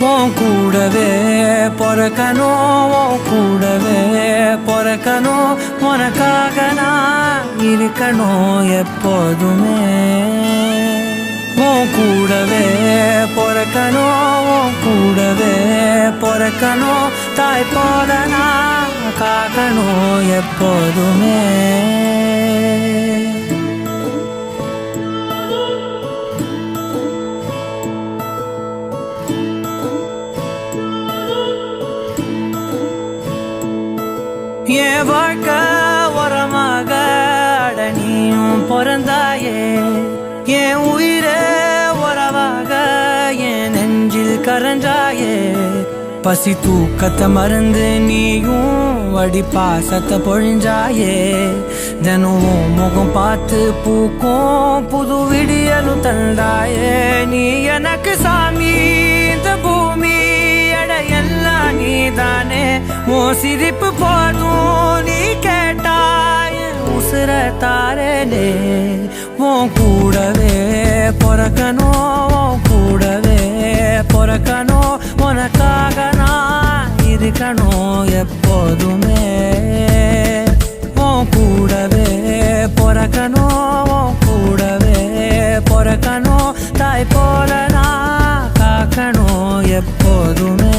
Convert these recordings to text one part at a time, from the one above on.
உன் கூடவே பொறக்கணும், உன் கூடவே பொறக்கணும், உனக்காக நான் இருக்கணும் எப்போதுமே. உன் கூடவே பொறக்கணும், உன் கூடவே பொறக்கணும், தாய் போல நான் காக்கணும் எப்போதுமே. என் வாழ்க்கை உரமாக அடனியும் பிறந்தாயே, என் உயிரே உறவாக என் நெஞ்சில் கரஞ்சாயே. பசி தூக்கத்தை மறந்து நீயும் அடி பாசத்தை பொழிஞ்சாயே. தினம் முகம் பார்த்து பூக்கும் புது விடியலும் தந்தாயே. நீ எனக்கு சாமி, இந்த பூமி எல்லாம் நீதானே. உன் சிரிப்பு போதும் நீ கேட்டாய் உசுர தாரே. உன் கூடவே பொறக்கணும், உன் கூடவே பொறக்கணும், உனக்காக நான் இருக்கணும் எப்போதுமே. உன் கூடவே பொறக்கணும், உன் கூடவே பொறக்கணும், தாய் போல நான் காக்கணும் எப்போதுமே.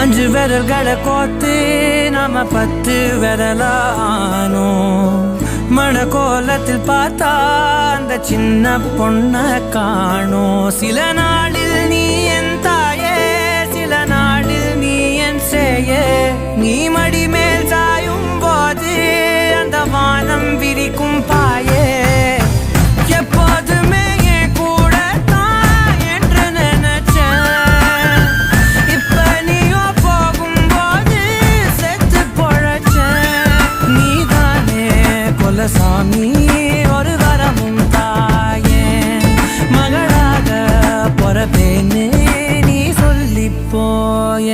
அஞ்சு விரல்களை கோத்து நாம 10 விரலானோம். மணக்கோலத்தில் பார்த்தா அந்த சின்ன பொண்ண காணோம். சில நாளில் நீ என் தாயே, சில நாளில் நீ என் சேயே. நீ மடி மேல் சாயும் போது அந்த வானம் விரிக்கும் பாயே. எப்போதுமே என் கூட தான் என்று நினைச்சேன். இப்ப நீயோ போகும்போது செத்து பொழைச்சேன். நீதானே கொலசாமி, ஒரு வரமும் தாயே. மகளாக பொறப்பேன்னு நீ சொல்லி போய.